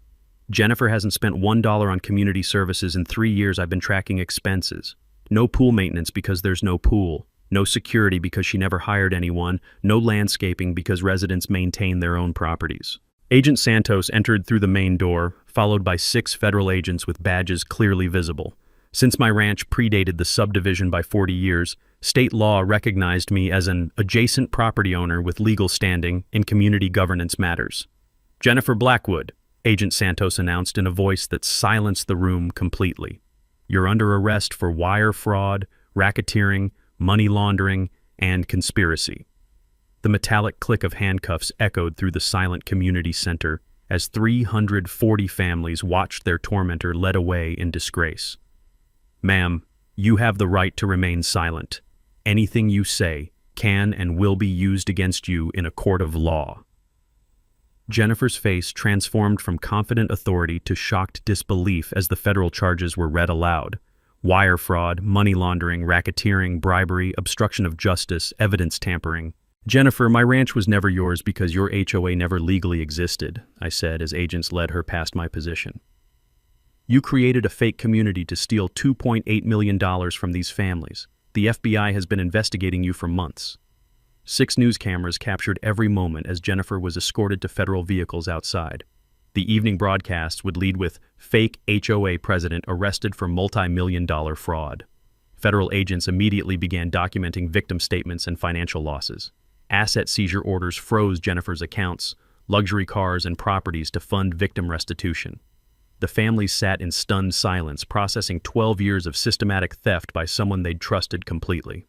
"Jennifer hasn't spent $1 on community services in 3 years. I've been tracking expenses. No pool maintenance because there's no pool. No security because she never hired anyone. No landscaping because residents maintain their own properties." Agent Santos entered through the main door, followed by 6 federal agents with badges clearly visible. Since my ranch predated the subdivision by 40 years, state law recognized me as an adjacent property owner with legal standing in community governance matters. "Jennifer Blackwood," Agent Santos announced in a voice that silenced the room completely. "You're under arrest for wire fraud, racketeering, money laundering, and conspiracy. The metallic click of handcuffs echoed through the silent community center as 340 families watched their tormentor led away in disgrace. "Ma'am, you have the right to remain silent. Anything you say can and will be used against you in a court of law." Jennifer's face transformed from confident authority to shocked disbelief as the federal charges were read aloud. Wire fraud, money laundering, racketeering, bribery, obstruction of justice, evidence tampering. "Jennifer, my ranch was never yours because your HOA never legally existed," I said as agents led her past my position. "You created a fake community to steal $2.8 million from these families. The FBI has been investigating you for months." 6 news cameras captured every moment as Jennifer was escorted to federal vehicles outside. The evening broadcasts would lead with "Fake HOA President Arrested for Multi-million-dollar Fraud." Federal agents immediately began documenting victim statements and financial losses. Asset seizure orders froze Jennifer's accounts, luxury cars, and properties to fund victim restitution. The families sat in stunned silence, processing 12 years of systematic theft by someone they'd trusted completely.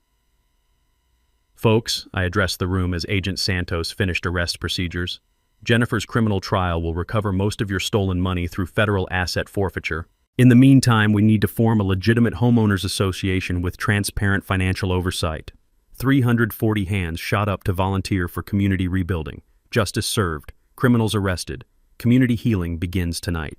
"Folks," I addressed the room as Agent Santos finished arrest procedures, "Jennifer's criminal trial will recover most of your stolen money through federal asset forfeiture. In the meantime, we need to form a legitimate homeowners association with transparent financial oversight." 340 hands shot up to volunteer for community rebuilding. Justice served. Criminals arrested. Community healing begins tonight.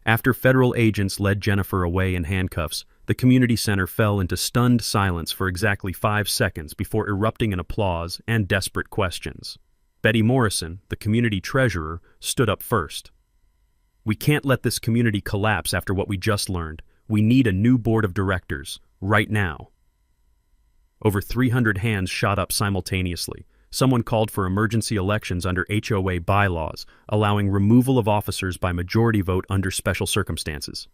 After federal agents led Jennifer away in handcuffs, the community center fell into stunned silence for exactly 5 seconds before erupting in applause and desperate questions. Betty Morrison, the community treasurer, stood up first. "We can't let this community collapse after what we just learned. We need a new board of directors, right now." Over 300 hands shot up simultaneously. Someone called for emergency elections under HOA bylaws, allowing removal of officers by majority vote under special circumstances.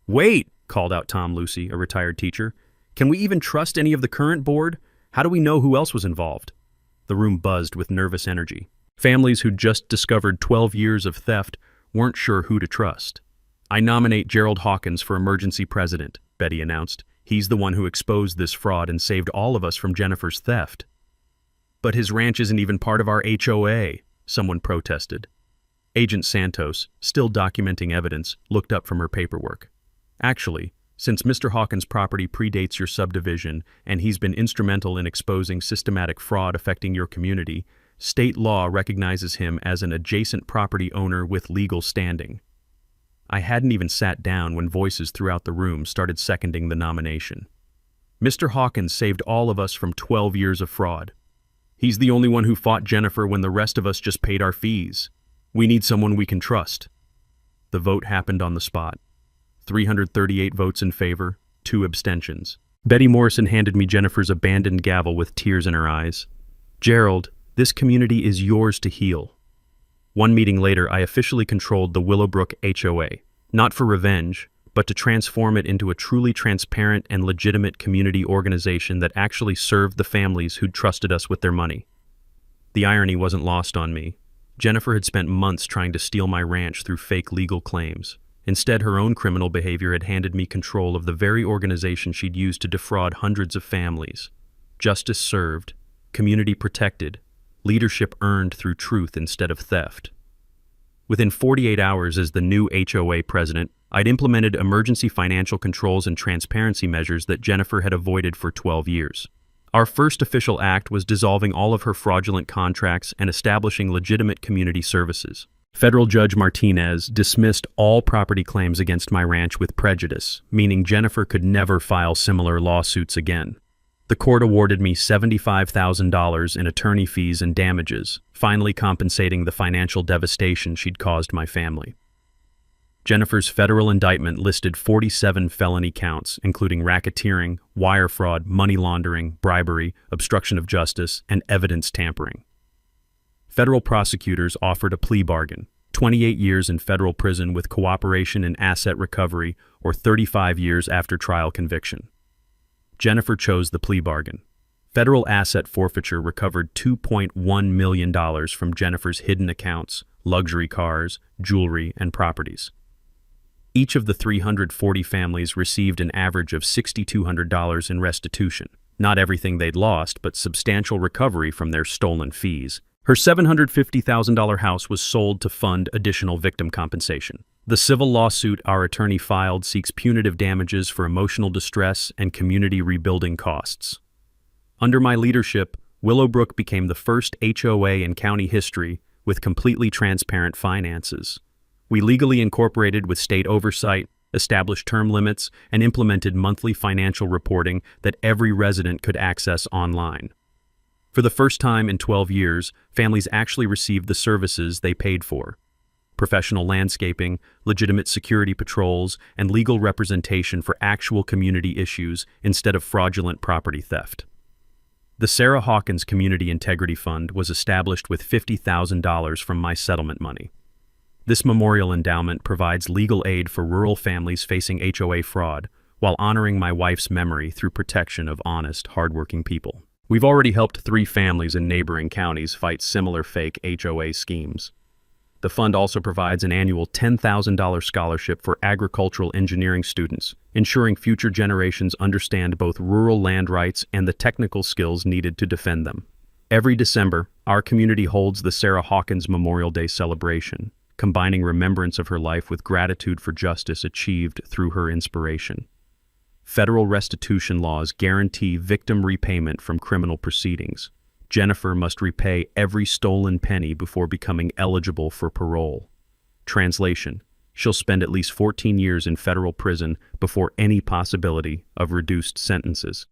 "Wait," called out Tom Lucy, a retired teacher. "Can we even trust any of the current board? How do we know who else was involved?" The room buzzed with nervous energy. Families who'd just discovered 12 years of theft weren't sure who to trust. "I nominate Gerald Hawkins for emergency president," Betty announced. "He's the one who exposed this fraud and saved all of us from Jennifer's theft." "But his ranch isn't even part of our HOA," someone protested. Agent Santos, still documenting evidence, looked up from her paperwork. "Actually, since Mr. Hawkins' property predates your subdivision and he's been instrumental in exposing systematic fraud affecting your community, state law recognizes him as an adjacent property owner with legal standing." I hadn't even sat down when voices throughout the room started seconding the nomination. "Mr. Hawkins saved all of us from 12 years of fraud. He's the only one who fought Jennifer when the rest of us just paid our fees. We need someone we can trust." The vote happened on the spot. 338 votes in favor, 2 abstentions. Betty Morrison handed me Jennifer's abandoned gavel with tears in her eyes. "Gerald, this community is yours to heal." 1 meeting later, I officially controlled the Willowbrook HOA, not for revenge, but to transform it into a truly transparent and legitimate community organization that actually served the families who'd trusted us with their money. The irony wasn't lost on me. Jennifer had spent months trying to steal my ranch through fake legal claims. Instead, her own criminal behavior had handed me control of the very organization she'd used to defraud hundreds of families. Justice served, community protected, leadership earned through truth instead of theft. Within 48 hours as the new HOA president, I'd implemented emergency financial controls and transparency measures that Jennifer had avoided for 12 years. Our first official act was dissolving all of her fraudulent contracts and establishing legitimate community services. Federal Judge Martinez dismissed all property claims against my ranch with prejudice, meaning Jennifer could never file similar lawsuits again. The court awarded me $75,000 in attorney fees and damages, finally compensating the financial devastation she'd caused my family. Jennifer's federal indictment listed 47 felony counts, including racketeering, wire fraud, money laundering, bribery, obstruction of justice, and evidence tampering. Federal prosecutors offered a plea bargain, 28 years in federal prison with cooperation in asset recovery, or 35 years after trial conviction. Jennifer chose the plea bargain. Federal asset forfeiture recovered $2.1 million from Jennifer's hidden accounts, luxury cars, jewelry, and properties. Each of the 340 families received an average of $6,200 in restitution, Not everything they'd lost, but substantial recovery from their stolen fees. Her $750,000 house was sold to fund additional victim compensation. The civil lawsuit our attorney filed seeks punitive damages for emotional distress and community rebuilding costs. Under my leadership, Willowbrook became the first HOA in county history with completely transparent finances. We legally incorporated with state oversight, established term limits, and implemented monthly financial reporting that every resident could access online. For the first time in 12 years, families actually received the services they paid for: professional landscaping, legitimate security patrols, and legal representation for actual community issues instead of fraudulent property theft. The Sarah Hawkins Community Integrity Fund was established with $50,000 from my settlement money. This memorial endowment provides legal aid for rural families facing HOA fraud while honoring my wife's memory through protection of honest, hardworking people. We've already helped 3 families in neighboring counties fight similar fake HOA schemes. The fund also provides an annual $10,000 scholarship for agricultural engineering students, ensuring future generations understand both rural land rights and the technical skills needed to defend them. Every December, our community holds the Sarah Hawkins Memorial Day celebration, combining remembrance of her life with gratitude for justice achieved through her inspiration. Federal restitution laws guarantee victim repayment from criminal proceedings. Jennifer must repay every stolen penny before becoming eligible for parole. Translation: she'll spend at least 14 years in federal prison before any possibility of reduced sentences.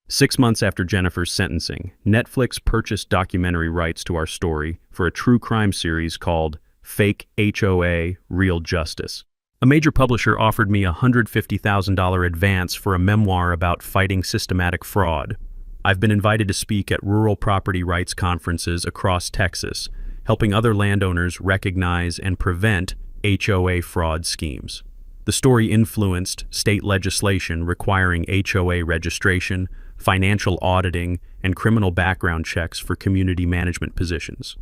6 months after Jennifer's sentencing, Netflix purchased documentary rights to our story for a true crime series called Fake HOA, Real Justice. A major publisher offered me a $150,000 advance for a memoir about fighting systematic fraud. I've been invited to speak at rural property rights conferences across Texas, helping other landowners recognize and prevent HOA fraud schemes. The story influenced state legislation requiring HOA registration, financial auditing, and criminal background checks for community management positions.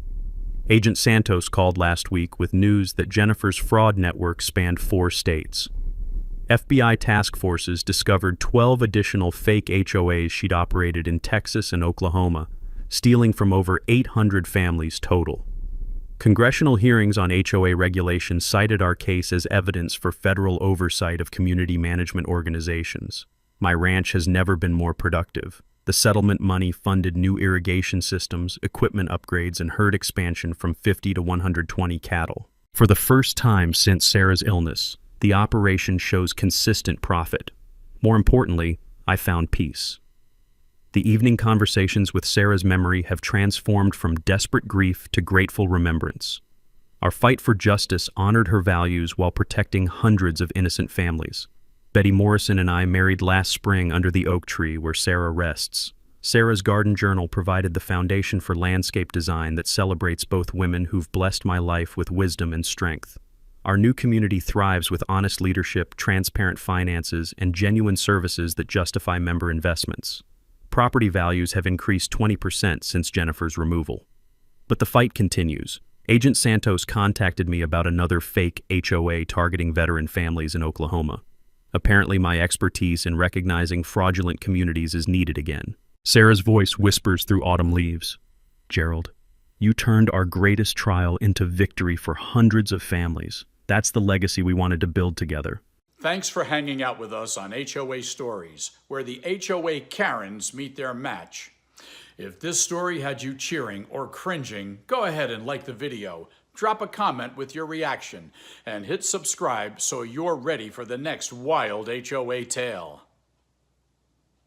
Agent Santos called last week with news that Jennifer's fraud network spanned 4 states. FBI task forces discovered 12 additional fake HOAs she'd operated in Texas and Oklahoma, stealing from over 800 families total. Congressional hearings on HOA regulation cited our case as evidence for federal oversight of community management organizations. My ranch has never been more productive. The settlement money funded new irrigation systems, equipment upgrades, and herd expansion from 50 to 120 cattle. For the first time since Sarah's illness, the operation shows consistent profit. More importantly, I found peace. The evening conversations with Sarah's memory have transformed from desperate grief to grateful remembrance. Our fight for justice honored her values while protecting hundreds of innocent families. Betty Morrison and I married last spring under the oak tree where Sarah rests. Sarah's garden journal provided the foundation for landscape design that celebrates both women who've blessed my life with wisdom and strength. Our new community thrives with honest leadership, transparent finances, and genuine services that justify member investments. Property values have increased 20% since Jennifer's removal. But the fight continues. Agent Santos contacted me about another fake HOA targeting veteran families in Oklahoma. Apparently, my expertise in recognizing fraudulent communities is needed again. Sarah's voice whispers through autumn leaves. Gerald, you turned our greatest trial into victory for hundreds of families. That's the legacy we wanted to build together. Thanks for hanging out with us on HOA Stories, where the HOA Karens meet their match. If this story had you cheering or cringing, go ahead and like the video, drop a comment with your reaction, and hit subscribe so you're ready for the next wild HOA tale.